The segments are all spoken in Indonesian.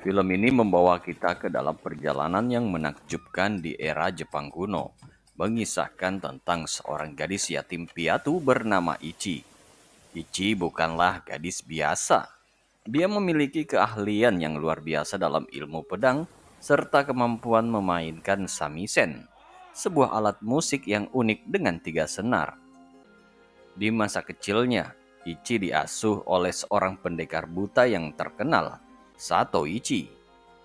Film ini membawa kita ke dalam perjalanan yang menakjubkan di era Jepang kuno, mengisahkan tentang seorang gadis yatim piatu bernama Ichi. Ichi bukanlah gadis biasa. Dia memiliki keahlian yang luar biasa dalam ilmu pedang, serta kemampuan memainkan samisen, sebuah alat musik yang unik dengan 3 senar. Di masa kecilnya, Ichi diasuh oleh seorang pendekar buta yang terkenal, Sato Ichi.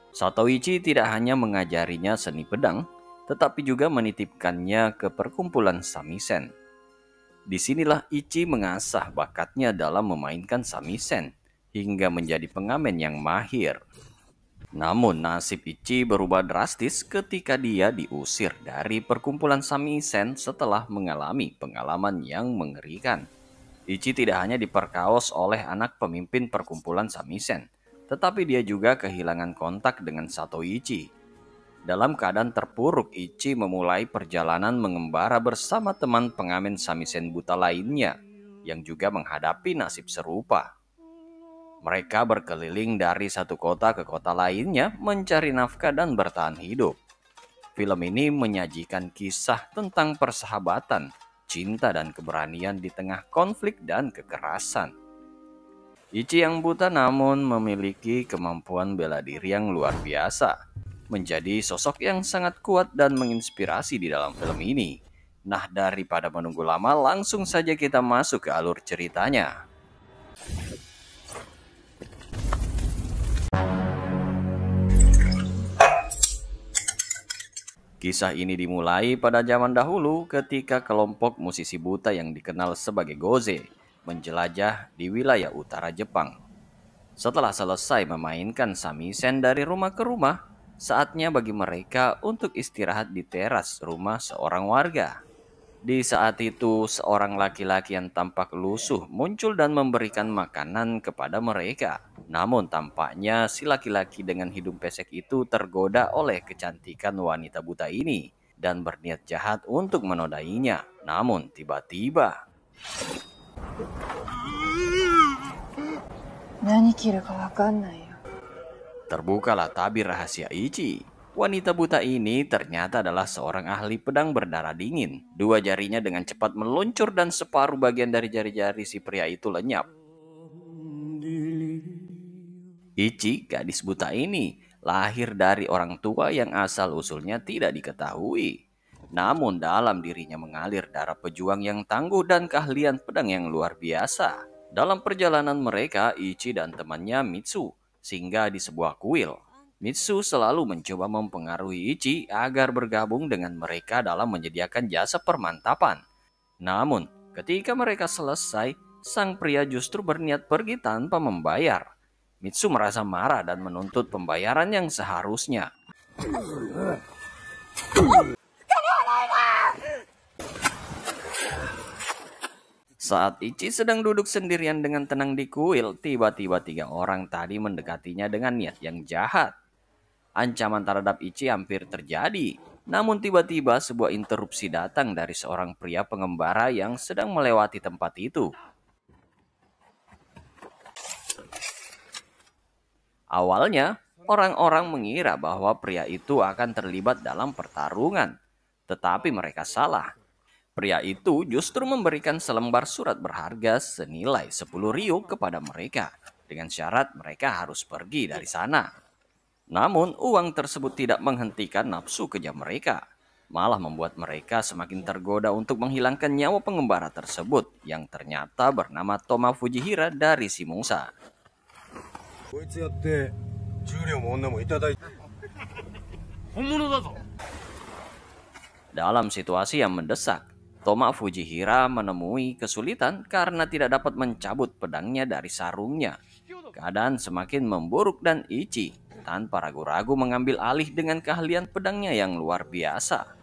Sato Ichi tidak hanya mengajarinya seni pedang, tetapi juga menitipkannya ke perkumpulan samisen. Disinilah Ichi mengasah bakatnya dalam memainkan samisen, hingga menjadi pengamen yang mahir. Namun nasib Ichi berubah drastis ketika dia diusir dari perkumpulan samisen setelah mengalami pengalaman yang mengerikan. Ichi tidak hanya diperkaos oleh anak pemimpin perkumpulan samisen, tetapi dia juga kehilangan kontak dengan Sato Ichi. Dalam keadaan terpuruk, Ichi memulai perjalanan mengembara bersama teman pengamen samisen buta lainnya yang juga menghadapi nasib serupa. Mereka berkeliling dari satu kota ke kota lainnya mencari nafkah dan bertahan hidup. Film ini menyajikan kisah tentang persahabatan, cinta dan keberanian di tengah konflik dan kekerasan. Ichi yang buta namun memiliki kemampuan bela diri yang luar biasa, menjadi sosok yang sangat kuat dan menginspirasi di dalam film ini. Nah, daripada menunggu lama, langsung saja kita masuk ke alur ceritanya. Kisah ini dimulai pada zaman dahulu ketika kelompok musisi buta yang dikenal sebagai Goze menjelajah di wilayah utara Jepang. Setelah selesai memainkan samisen dari rumah ke rumah, saatnya bagi mereka untuk istirahat di teras rumah seorang warga. Di saat itu, seorang laki-laki yang tampak lusuh muncul dan memberikan makanan kepada mereka. Namun tampaknya si laki-laki dengan hidung pesek itu tergoda oleh kecantikan wanita buta ini dan berniat jahat untuk menodainya. Namun tiba-tiba terbukalah tabir rahasia Ichi. Wanita buta ini ternyata adalah seorang ahli pedang berdarah dingin. 2 jarinya dengan cepat meluncur dan separuh bagian dari jari-jari si pria itu lenyap. Ichi, gadis buta ini, lahir dari orang tua yang asal-usulnya tidak diketahui. Namun dalam dirinya mengalir darah pejuang yang tangguh dan keahlian pedang yang luar biasa. Dalam perjalanan mereka, Ichi dan temannya Mitsu singgah di sebuah kuil. Mitsu selalu mencoba mempengaruhi Ichi agar bergabung dengan mereka dalam menyediakan jasa permantapan. Namun, ketika mereka selesai, sang pria justru berniat pergi tanpa membayar. Mitsu merasa marah dan menuntut pembayaran yang seharusnya. Saat Ichi sedang duduk sendirian dengan tenang di kuil, tiba-tiba 3 orang tadi mendekatinya dengan niat yang jahat. Ancaman terhadap Ichi hampir terjadi. Namun tiba-tiba sebuah interupsi datang dari seorang pria pengembara yang sedang melewati tempat itu. Awalnya, orang-orang mengira bahwa pria itu akan terlibat dalam pertarungan. Tetapi mereka salah. Pria itu justru memberikan selembar surat berharga senilai 10 ryu kepada mereka. Dengan syarat mereka harus pergi dari sana. Namun uang tersebut tidak menghentikan nafsu kejam mereka. Malah membuat mereka semakin tergoda untuk menghilangkan nyawa pengembara tersebut yang ternyata bernama Toma Fujihira dari Shimosa. Dalam situasi yang mendesak, Toma Fujihira menemui kesulitan karena tidak dapat mencabut pedangnya dari sarungnya. Keadaan semakin memburuk dan Ichi tanpa ragu-ragu mengambil alih dengan keahlian pedangnya yang luar biasa.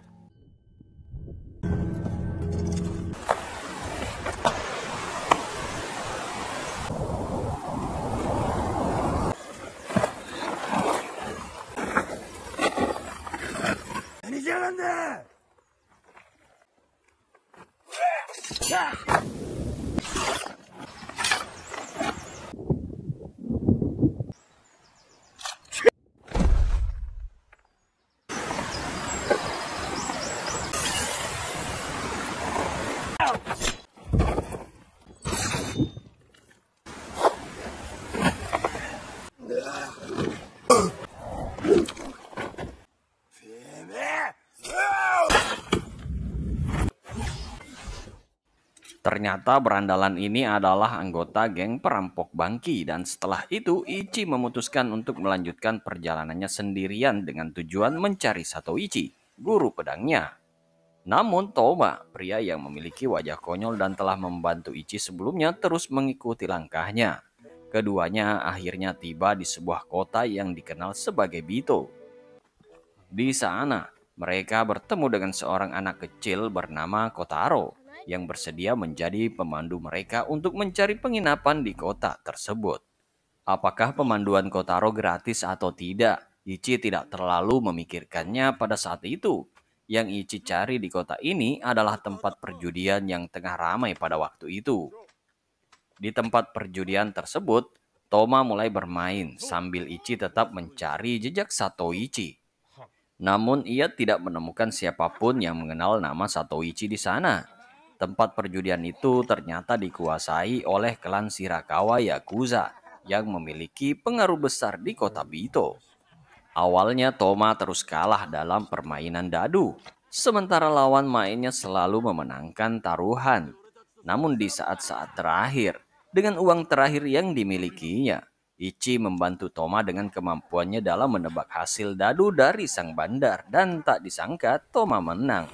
Ternyata berandalan ini adalah anggota geng perampok Bangki dan setelah itu Ichi memutuskan untuk melanjutkan perjalanannya sendirian dengan tujuan mencari Satoichi, guru pedangnya. Namun Toma, pria yang memiliki wajah konyol dan telah membantu Ichi sebelumnya terus mengikuti langkahnya. Keduanya akhirnya tiba di sebuah kota yang dikenal sebagai Bito. Di sana, mereka bertemu dengan seorang anak kecil bernama Kotaro yang bersedia menjadi pemandu mereka untuk mencari penginapan di kota tersebut. Apakah pemanduan Kotaro gratis atau tidak? Ichi tidak terlalu memikirkannya pada saat itu. Yang Ichi cari di kota ini adalah tempat perjudian yang tengah ramai pada waktu itu. Di tempat perjudian tersebut, Toma mulai bermain sambil Ichi tetap mencari jejak Satoichi. Namun ia tidak menemukan siapapun yang mengenal nama Satoichi di sana. Tempat perjudian itu ternyata dikuasai oleh klan Shirakawa Yakuza yang memiliki pengaruh besar di kota Bito. Awalnya Toma terus kalah dalam permainan dadu, sementara lawan mainnya selalu memenangkan taruhan. Namun di saat-saat terakhir, dengan uang terakhir yang dimilikinya, Ichi membantu Toma dengan kemampuannya dalam menebak hasil dadu dari sang bandar dan tak disangka Toma menang.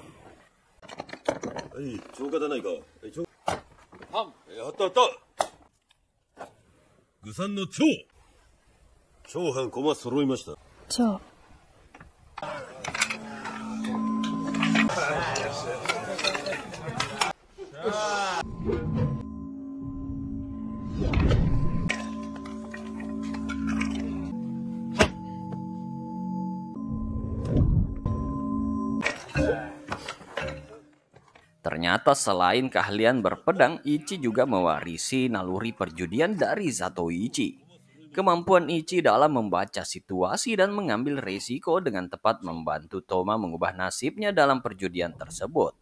Ternyata selain keahlian berpedang, Ichi juga mewarisi naluri perjudian dari Satoichi. Kemampuan Ichi dalam membaca situasi dan mengambil resiko dengan tepat membantu Toma mengubah nasibnya dalam perjudian tersebut.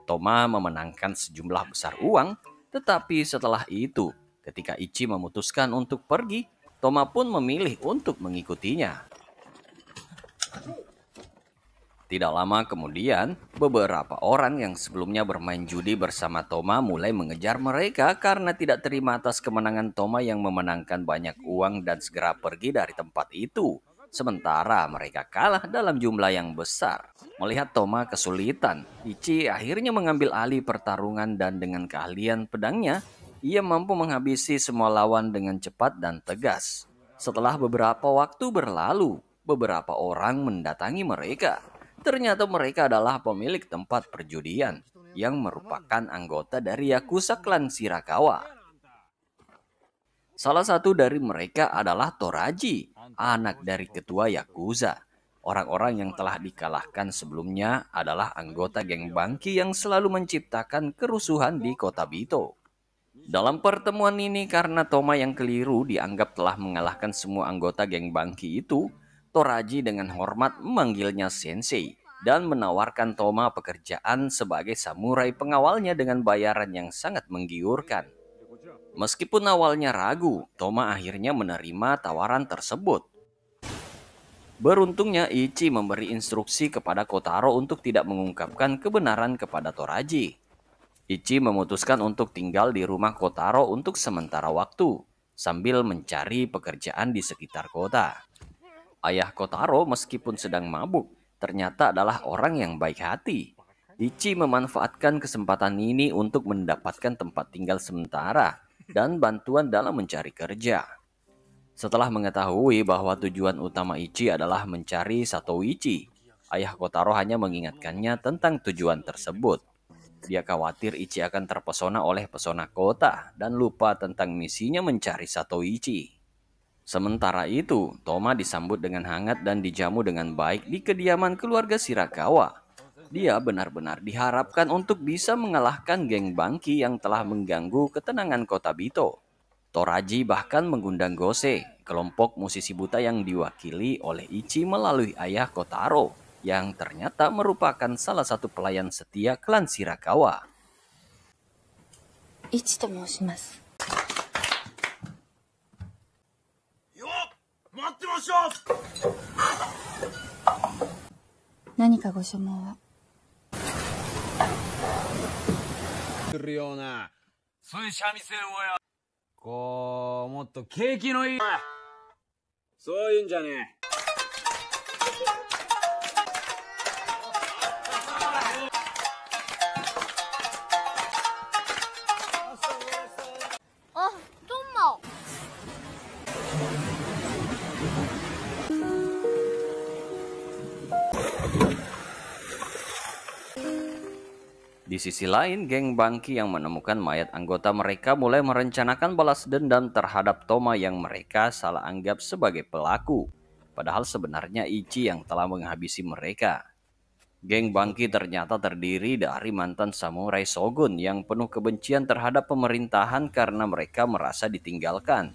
Toma memenangkan sejumlah besar uang, tetapi setelah itu, ketika Ichi memutuskan untuk pergi, Toma pun memilih untuk mengikutinya. Tidak lama kemudian, beberapa orang yang sebelumnya bermain judi bersama Toma mulai mengejar mereka karena tidak terima atas kemenangan Toma yang memenangkan banyak uang dan segera pergi dari tempat itu. Sementara mereka kalah dalam jumlah yang besar. Melihat Toma kesulitan, Ichi akhirnya mengambil alih pertarungan dan dengan keahlian pedangnya, ia mampu menghabisi semua lawan dengan cepat dan tegas. Setelah beberapa waktu berlalu, beberapa orang mendatangi mereka. Ternyata mereka adalah pemilik tempat perjudian yang merupakan anggota dari Yakuza klan Shirakawa. Salah satu dari mereka adalah Toraji, anak dari ketua Yakuza. Orang-orang yang telah dikalahkan sebelumnya adalah anggota geng Bangki yang selalu menciptakan kerusuhan di kota Bito. Dalam pertemuan ini karena Toma yang keliru dianggap telah mengalahkan semua anggota geng Bangki itu, Toraji dengan hormat memanggilnya sensei dan menawarkan Toma pekerjaan sebagai samurai pengawalnya dengan bayaran yang sangat menggiurkan. Meskipun awalnya ragu, Toma akhirnya menerima tawaran tersebut. Beruntungnya Ichi memberi instruksi kepada Kotaro untuk tidak mengungkapkan kebenaran kepada Toraji. Ichi memutuskan untuk tinggal di rumah Kotaro untuk sementara waktu, sambil mencari pekerjaan di sekitar kota. Ayah Kotaro meskipun sedang mabuk, ternyata adalah orang yang baik hati. Ichi memanfaatkan kesempatan ini untuk mendapatkan tempat tinggal sementara dan bantuan dalam mencari kerja. Setelah mengetahui bahwa tujuan utama Ichi adalah mencari Satoichi, ayah Kotaro hanya mengingatkannya tentang tujuan tersebut. Dia khawatir Ichi akan terpesona oleh pesona kota dan lupa tentang misinya mencari Satoichi. Sementara itu, Toma disambut dengan hangat dan dijamu dengan baik di kediaman keluarga Shirakawa. Dia benar-benar diharapkan untuk bisa mengalahkan geng Bangki yang telah mengganggu ketenangan kota Bito. Toraji bahkan mengundang Gose, kelompok musisi buta yang diwakili oleh Ichi melalui ayah Kotaro, yang ternyata merupakan salah satu pelayan setia klan Shirakawa. Ichi to moushimasu. 待ってましょう。何かご所望は。るような、そういう三味線をよ、こう、もっと景気のいい、そういうんじゃねえ。あ、トンマ。Di sisi lain, geng Bangki yang menemukan mayat anggota mereka mulai merencanakan balas dendam terhadap Toma yang mereka salah anggap sebagai pelaku. Padahal sebenarnya Ichi yang telah menghabisi mereka. Geng Bangki ternyata terdiri dari mantan samurai shogun yang penuh kebencian terhadap pemerintahan karena mereka merasa ditinggalkan.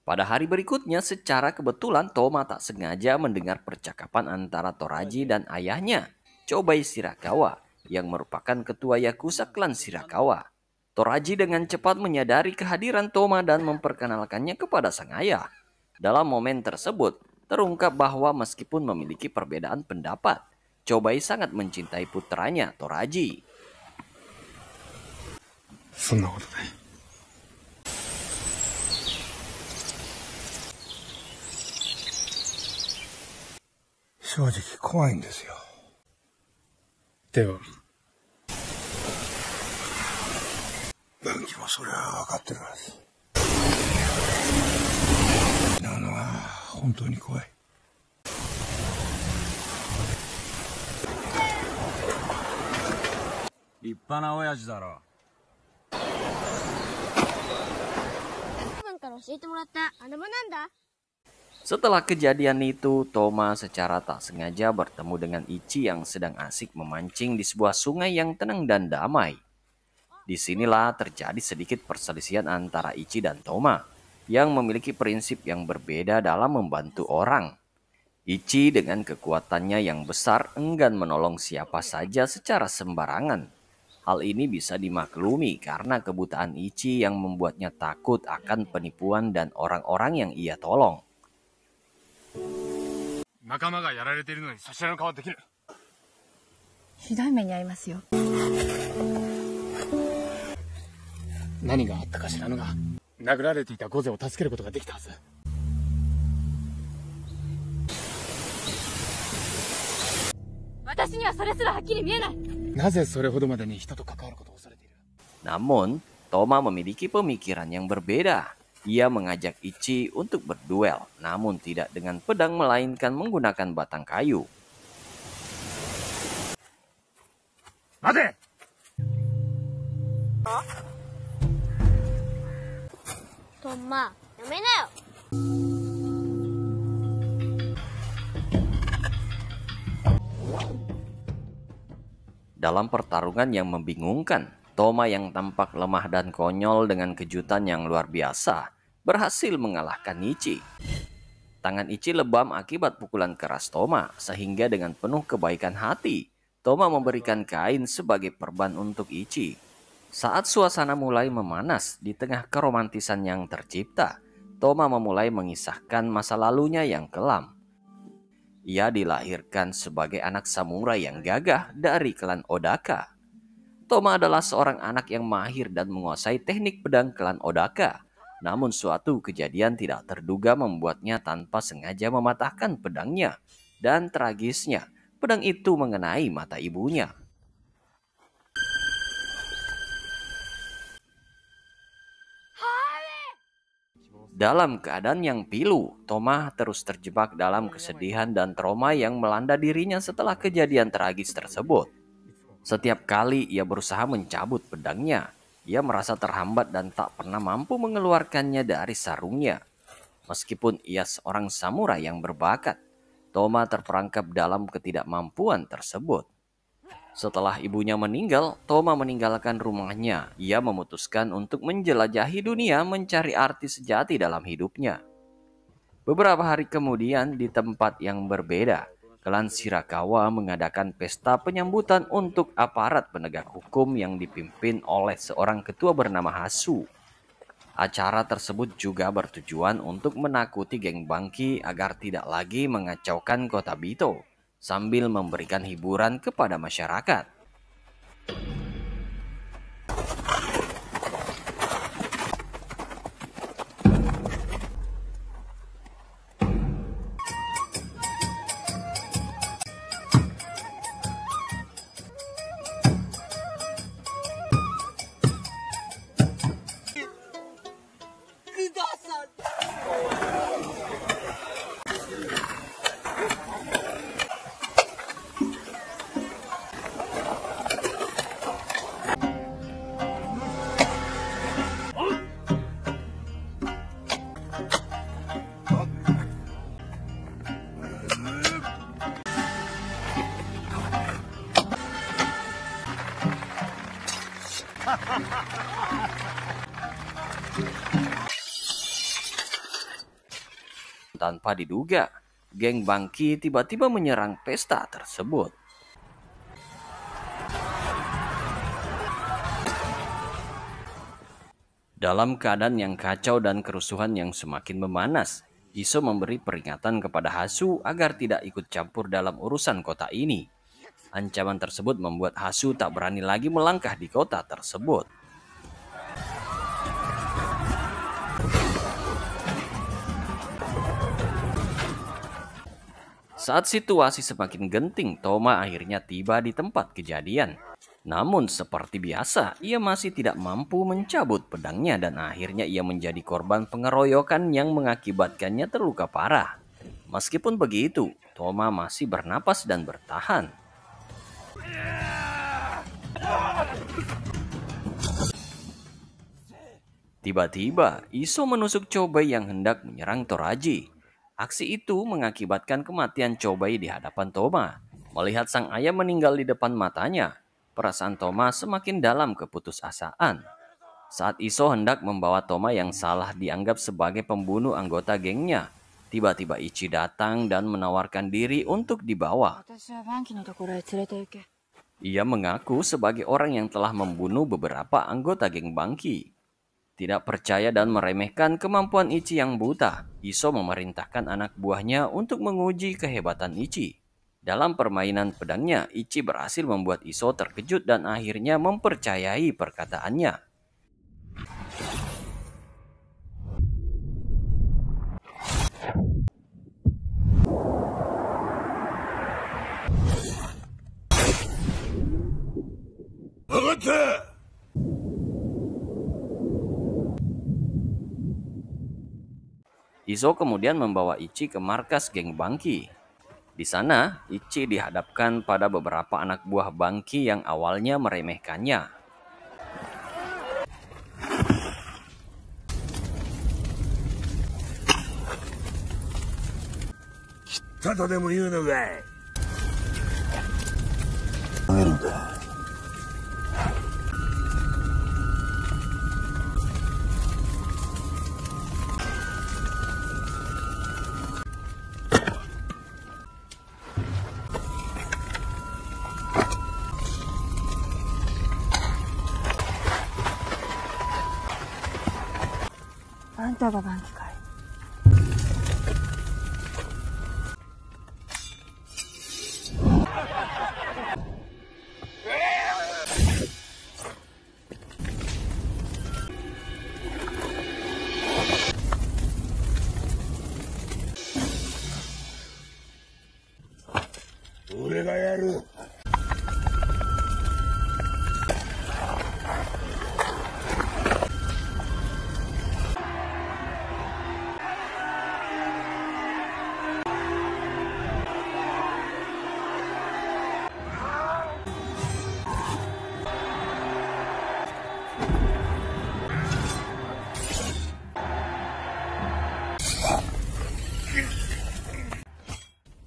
Pada hari berikutnya, secara kebetulan Toma tak sengaja mendengar percakapan antara Toraji dan ayahnya, Chobei Shirakawa, yang merupakan ketua Yakuza klan Shirakawa. Toraji dengan cepat menyadari kehadiran Toma dan memperkenalkannya kepada sang ayah. Dalam momen tersebut, terungkap bahwa meskipun memiliki perbedaan pendapat, Chobei sangat mencintai putranya, Toraji. そんなことない。正直怖いんですよ。では、バンキもそれは分かってるはず。なのは本当に怖い。立派な親父だろ。分から教えてもらったあれもなんだ。 Setelah kejadian itu, Toma secara tak sengaja bertemu dengan Ichi yang sedang asik memancing di sebuah sungai yang tenang dan damai. Disinilah terjadi sedikit perselisihan antara Ichi dan Toma, yang memiliki prinsip yang berbeda dalam membantu orang. Ichi dengan kekuatannya yang besar enggan menolong siapa saja secara sembarangan. Hal ini bisa dimaklumi karena kebutaan Ichi yang membuatnya takut akan penipuan dan orang-orang yang ia tolong. 仲間がやられているのに差しの顔はできる。ひどい目に遭いますよ。何があったか知らぬが、殴られていた御前を助けることができたはず。私にはそれすらはっきり見えない。なぜそれほどまでに人と関わることを恐れている。 Namun, Toma memiliki pemikiran yang berbeda. Ia mengajak Ichi untuk berduel, namun tidak dengan pedang melainkan menggunakan batang kayu. 待て！トンマ、やめなよ。 Dalam pertarungan yang membingungkan, Toma yang tampak lemah dan konyol dengan kejutan yang luar biasa berhasil mengalahkan Ichi. Tangan Ichi lebam akibat pukulan keras Toma, sehingga dengan penuh kebaikan hati, Toma memberikan kain sebagai perban untuk Ichi. Saat suasana mulai memanas di tengah keromantisan yang tercipta, Toma memulai mengisahkan masa lalunya yang kelam. Ia dilahirkan sebagai anak samurai yang gagah dari klan Odaka. Toma adalah seorang anak yang mahir dan menguasai teknik pedang klan Odaka. Namun suatu kejadian tidak terduga membuatnya tanpa sengaja mematahkan pedangnya. Dan tragisnya, pedang itu mengenai mata ibunya. Dalam keadaan yang pilu, Toma terus terjebak dalam kesedihan dan trauma yang melanda dirinya setelah kejadian tragis tersebut. Setiap kali ia berusaha mencabut pedangnya, ia merasa terhambat dan tak pernah mampu mengeluarkannya dari sarungnya. Meskipun ia seorang samurai yang berbakat, Toma terperangkap dalam ketidakmampuan tersebut. Setelah ibunya meninggal, Toma meninggalkan rumahnya. Ia memutuskan untuk menjelajahi dunia mencari arti sejati dalam hidupnya. Beberapa hari kemudian di tempat yang berbeda, klan Shirakawa mengadakan pesta penyambutan untuk aparat penegak hukum yang dipimpin oleh seorang ketua bernama Hasu. Acara tersebut juga bertujuan untuk menakuti geng Bangki agar tidak lagi mengacaukan kota Bito. sambil memberikan hiburan kepada masyarakat. Tanpa diduga, geng Bangki tiba-tiba menyerang pesta tersebut. Dalam keadaan yang kacau dan kerusuhan yang semakin memanas, Iso memberi peringatan kepada Hasu agar tidak ikut campur dalam urusan kota ini. Ancaman tersebut membuat Hasu tak berani lagi melangkah di kota tersebut. Saat situasi semakin genting, Toma akhirnya tiba di tempat kejadian. Namun seperti biasa, ia masih tidak mampu mencabut pedangnya dan akhirnya ia menjadi korban pengeroyokan yang mengakibatkannya terluka parah. Meskipun begitu, Toma masih bernapas dan bertahan. Tiba-tiba, Iso menusuk Chobei yang hendak menyerang Toraji. Aksi itu mengakibatkan kematian Chobei di hadapan Toma. Melihat sang ayah meninggal di depan matanya, perasaan Toma semakin dalam keputusasaan. Saat Iso hendak membawa Toma yang salah dianggap sebagai pembunuh anggota gengnya, tiba-tiba Ichi datang dan menawarkan diri untuk dibawa. Ia mengaku sebagai orang yang telah membunuh beberapa anggota geng Bangki. Tidak percaya dan meremehkan kemampuan Ichi yang buta, Iso memerintahkan anak buahnya untuk menguji kehebatan Ichi. Dalam permainan pedangnya, Ichi berhasil membuat Iso terkejut dan akhirnya mempercayai perkataannya. Iso kemudian membawa Ichi ke markas geng Bangki. Di sana, Ichi dihadapkan pada beberapa anak buah Bangki yang awalnya meremehkannya.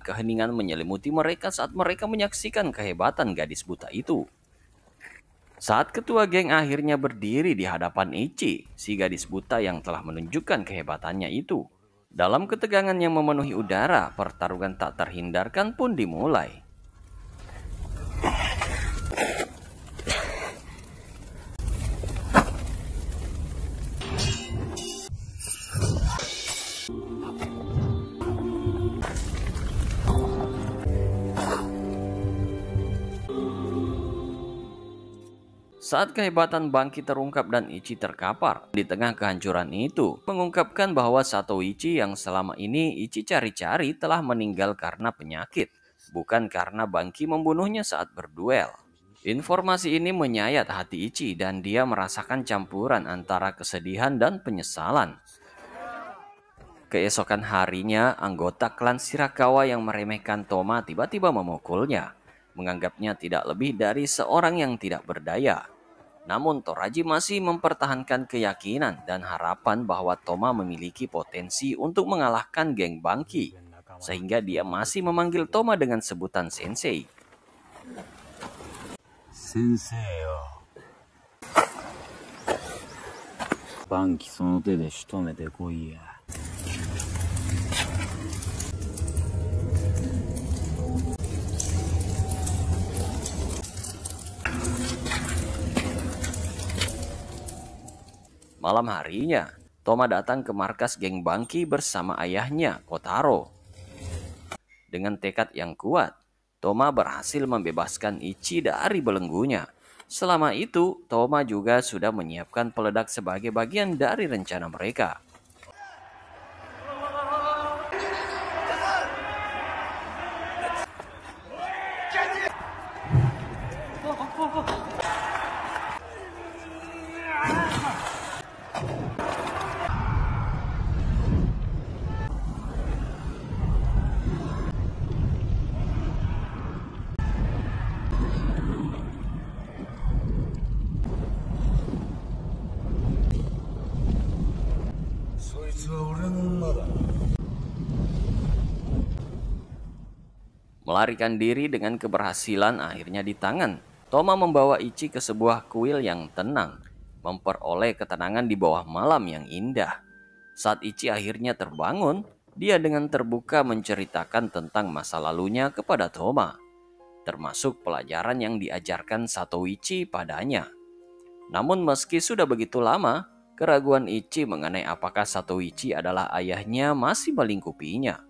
Keheningan menyelimuti mereka saat mereka menyaksikan kehebatan gadis buta itu. Saat ketua geng akhirnya berdiri di hadapan Ichi, si gadis buta yang telah menunjukkan kehebatannya itu. Dalam ketegangan yang memenuhi udara, pertarungan tak terhindarkan pun dimulai. Saat kehebatan Bangki terungkap dan Ichi terkapar, di tengah kehancuran itu, mengungkapkan bahwa Satoichi yang selama ini Ichi cari-cari telah meninggal karena penyakit, bukan karena Bangki membunuhnya saat berduel. Informasi ini menyayat hati Ichi dan dia merasakan campuran antara kesedihan dan penyesalan. Keesokan harinya, anggota klan Shirakawa yang meremehkan Toma tiba-tiba memukulnya, menganggapnya tidak lebih dari seorang yang tidak berdaya. Namun Toraji masih mempertahankan keyakinan dan harapan bahwa Toma memiliki potensi untuk mengalahkan geng Bangki, sehingga dia masih memanggil Toma dengan sebutan Sensei. Sensei yo. Bangki その手で仕留めてこいや。Malam harinya, Toma datang ke markas geng Bangki bersama ayahnya, Kotaro. Dengan tekad yang kuat, Toma berhasil membebaskan Ichi dari belenggunya. Selama itu, Toma juga sudah menyiapkan peledak sebagai bagian dari rencana mereka. Melarikan diri dengan keberhasilan akhirnya di tangan, Toma membawa Ichi ke sebuah kuil yang tenang, memperoleh ketenangan di bawah malam yang indah. Saat Ichi akhirnya terbangun, dia dengan terbuka menceritakan tentang masa lalunya kepada Toma, termasuk pelajaran yang diajarkan Satoichi padanya. Namun meski sudah begitu lama, keraguan Ichi mengenai apakah Satoichi adalah ayahnya masih melingkupinya.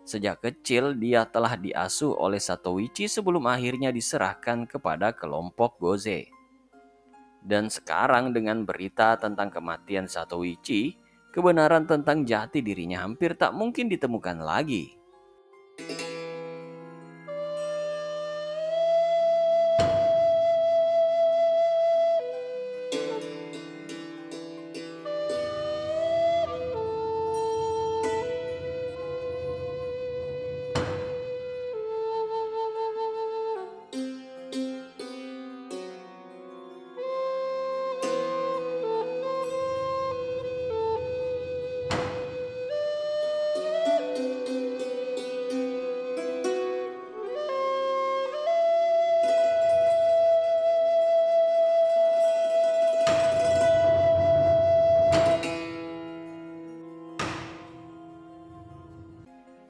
Sejak kecil dia telah diasuh oleh Satoichi sebelum akhirnya diserahkan kepada kelompok Goze. Dan sekarang dengan berita tentang kematian Satoichi, kebenaran tentang jati dirinya hampir tak mungkin ditemukan lagi.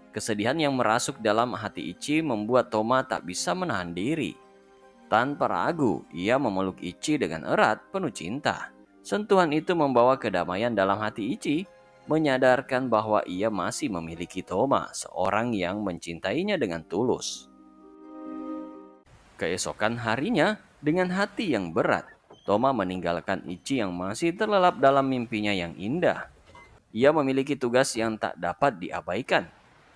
Kesedihan yang merasuk dalam hati Ichi membuat Toma tak bisa menahan diri. Tanpa ragu, ia memeluk Ichi dengan erat, penuh cinta. Sentuhan itu membawa kedamaian dalam hati Ichi, menyadarkan bahwa ia masih memiliki Toma, seorang yang mencintainya dengan tulus. Keesokan harinya, dengan hati yang berat, Toma meninggalkan Ichi yang masih terlelap dalam mimpinya yang indah. Ia memiliki tugas yang tak dapat diabaikan,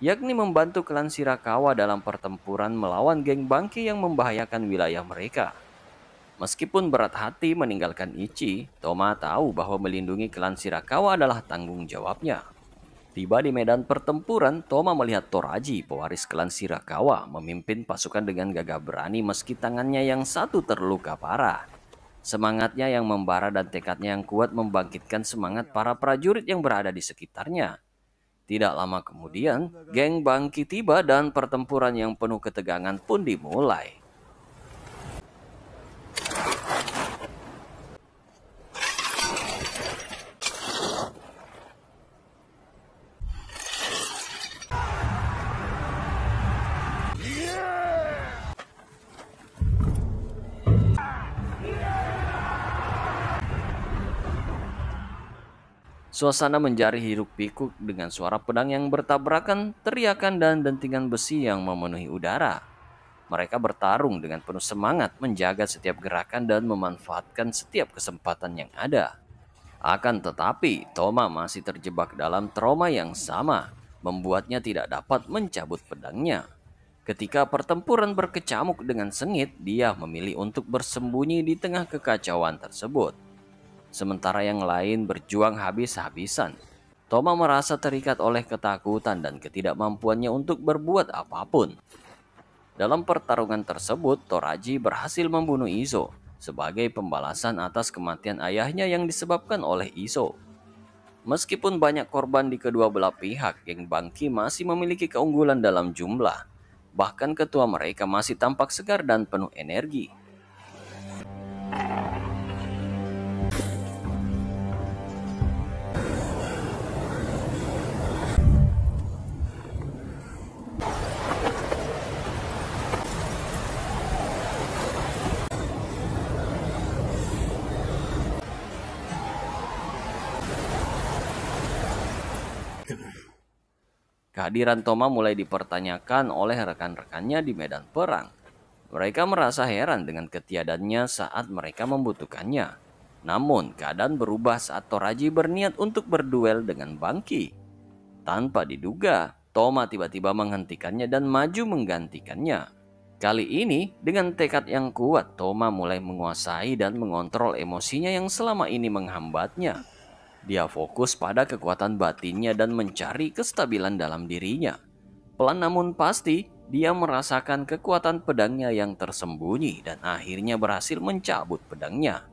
yakni membantu klan Shirakawa dalam pertempuran melawan geng Bangki yang membahayakan wilayah mereka. Meskipun berat hati meninggalkan Ichi, Toma tahu bahwa melindungi klan Shirakawa adalah tanggung jawabnya. Tiba di medan pertempuran, Toma melihat Toraji, pewaris klan Shirakawa, memimpin pasukan dengan gagah berani meski tangannya yang satu terluka parah. Semangatnya yang membara dan tekadnya yang kuat membangkitkan semangat para prajurit yang berada di sekitarnya. Tidak lama kemudian, geng Bangki tiba dan pertempuran yang penuh ketegangan pun dimulai. Suasana menjadi hiruk-pikuk dengan suara pedang yang bertabrakan, teriakan dan dentingan besi yang memenuhi udara. Mereka bertarung dengan penuh semangat, menjaga setiap gerakan dan memanfaatkan setiap kesempatan yang ada. Akan tetapi, Toma masih terjebak dalam trauma yang sama, membuatnya tidak dapat mencabut pedangnya. Ketika pertempuran berkecamuk dengan sengit, dia memilih untuk bersembunyi di tengah kekacauan tersebut. Sementara yang lain berjuang habis-habisan, Toma merasa terikat oleh ketakutan dan ketidakmampuannya untuk berbuat apapun. Dalam pertarungan tersebut, Toraji berhasil membunuh Izo sebagai pembalasan atas kematian ayahnya yang disebabkan oleh Izo. Meskipun banyak korban di kedua belah pihak, geng Bangki masih memiliki keunggulan dalam jumlah. Bahkan ketua mereka masih tampak segar dan penuh energi. Kehadiran Toma mulai dipertanyakan oleh rekan-rekannya di medan perang. Mereka merasa heran dengan ketiadaannya saat mereka membutuhkannya. Namun, keadaan berubah saat Toraji berniat untuk berduel dengan Bangki. Tanpa diduga, Toma tiba-tiba menghentikannya dan maju menggantikannya. Kali ini, dengan tekad yang kuat, Toma mulai menguasai dan mengontrol emosinya yang selama ini menghambatnya. Dia fokus pada kekuatan batinnya dan mencari kestabilan dalam dirinya. Pelan namun pasti, dia merasakan kekuatan pedangnya yang tersembunyi dan akhirnya berhasil mencabut pedangnya.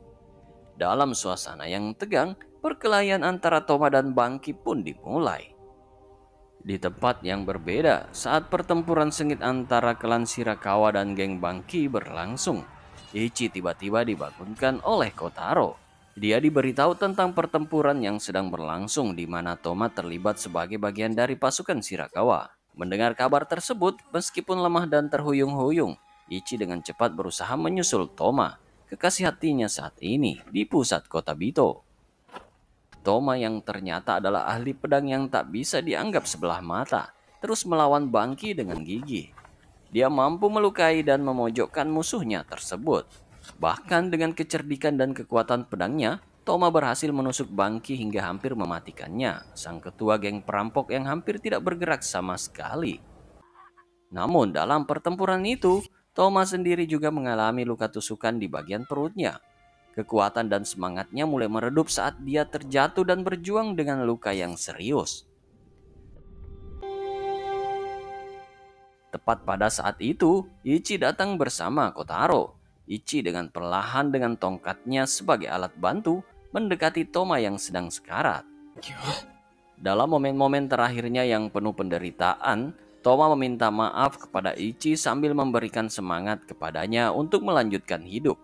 Dalam suasana yang tegang, perkelahian antara Toma dan Bangki pun dimulai. Di tempat yang berbeda, saat pertempuran sengit antara klan Shirakawa dan geng Bangki berlangsung, Ichi tiba-tiba dibangunkan oleh Kotaro. Dia diberitahu tentang pertempuran yang sedang berlangsung di mana Toma terlibat sebagai bagian dari pasukan Shirakawa. Mendengar kabar tersebut, meskipun lemah dan terhuyung-huyung, Ichi dengan cepat berusaha menyusul Toma, kekasih hatinya saat ini di pusat kota Bito. Toma yang ternyata adalah ahli pedang yang tak bisa dianggap sebelah mata, terus melawan Bangki dengan gigih. Dia mampu melukai dan memojokkan musuhnya tersebut. Bahkan dengan kecerdikan dan kekuatan pedangnya, Toma berhasil menusuk Bangki hingga hampir mematikannya, sang ketua geng perampok yang hampir tidak bergerak sama sekali. Namun dalam pertempuran itu, Toma sendiri juga mengalami luka tusukan di bagian perutnya. Kekuatan dan semangatnya mulai meredup saat dia terjatuh dan berjuang dengan luka yang serius. Tepat pada saat itu, Ichi datang bersama Kotaro. Ichi dengan perlahan dengan tongkatnya sebagai alat bantu mendekati Toma yang sedang sekarat. Dalam momen-momen terakhirnya yang penuh penderitaan, Toma meminta maaf kepada Ichi sambil memberikan semangat kepadanya untuk melanjutkan hidup.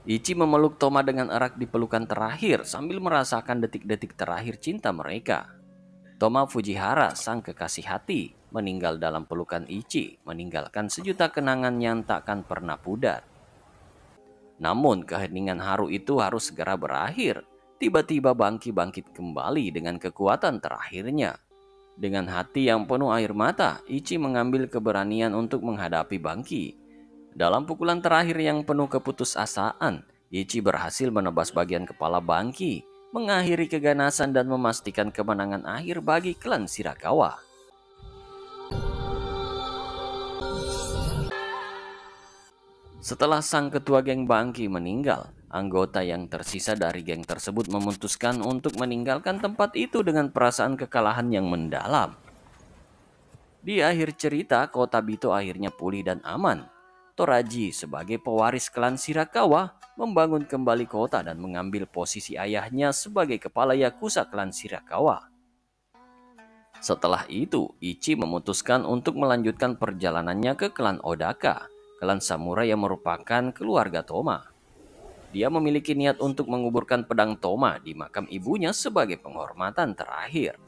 Ichi memeluk Toma dengan erat di pelukan terakhir sambil merasakan detik-detik terakhir cinta mereka. Toma Fujihara, sang kekasih hati, meninggal dalam pelukan Ichi, meninggalkan sejuta kenangan yang takkan pernah pudar. Namun keheningan haru itu harus segera berakhir. Tiba-tiba Bangki bangkit kembali dengan kekuatan terakhirnya. Dengan hati yang penuh air mata, Ichi mengambil keberanian untuk menghadapi Bangki. Dalam pukulan terakhir yang penuh keputusasaan, Ichi berhasil menebas bagian kepala Bangki, mengakhiri keganasan dan memastikan kemenangan akhir bagi klan Shirakawa. Setelah sang ketua geng Bangki meninggal, anggota yang tersisa dari geng tersebut memutuskan untuk meninggalkan tempat itu dengan perasaan kekalahan yang mendalam. Di akhir cerita, kota Bito akhirnya pulih dan aman. Toraji sebagai pewaris klan Shirakawa membangun kembali kota dan mengambil posisi ayahnya sebagai kepala Yakuza klan Shirakawa. Setelah itu, Ichi memutuskan untuk melanjutkan perjalanannya ke klan Odaka, klan samurai yang merupakan keluarga Toma. Dia memiliki niat untuk menguburkan pedang Toma di makam ibunya sebagai penghormatan terakhir.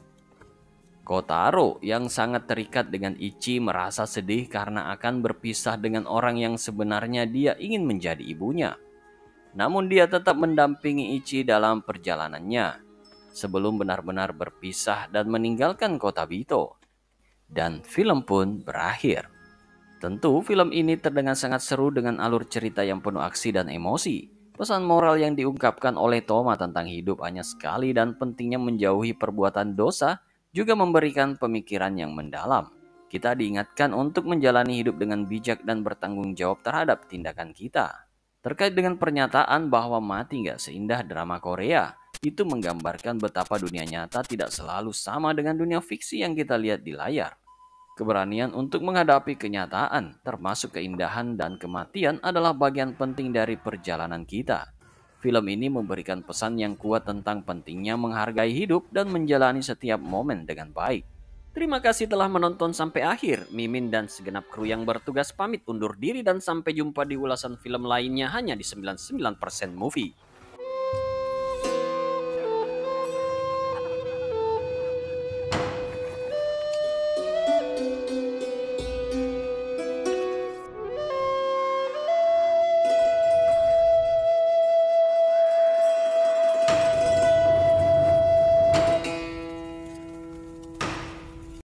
Kotaro yang sangat terikat dengan Ichi merasa sedih karena akan berpisah dengan orang yang sebenarnya dia ingin menjadi ibunya. Namun dia tetap mendampingi Ichi dalam perjalanannya sebelum benar-benar berpisah dan meninggalkan kota Bito. Dan film pun berakhir. Tentu film ini terdengar sangat seru dengan alur cerita yang penuh aksi dan emosi. Pesan moral yang diungkapkan oleh Toma tentang hidup hanya sekali dan pentingnya menjauhi perbuatan dosa juga memberikan pemikiran yang mendalam. Kita diingatkan untuk menjalani hidup dengan bijak dan bertanggung jawab terhadap tindakan kita. Terkait dengan pernyataan bahwa mati nggak seindah drama Korea, itu menggambarkan betapa dunia nyata tidak selalu sama dengan dunia fiksi yang kita lihat di layar. Keberanian untuk menghadapi kenyataan, termasuk keindahan dan kematian, adalah bagian penting dari perjalanan kita. Film ini memberikan pesan yang kuat tentang pentingnya menghargai hidup dan menjalani setiap momen dengan baik. Terima kasih telah menonton sampai akhir. Mimin dan segenap kru yang bertugas pamit undur diri dan sampai jumpa di ulasan film lainnya hanya di 99% Movie.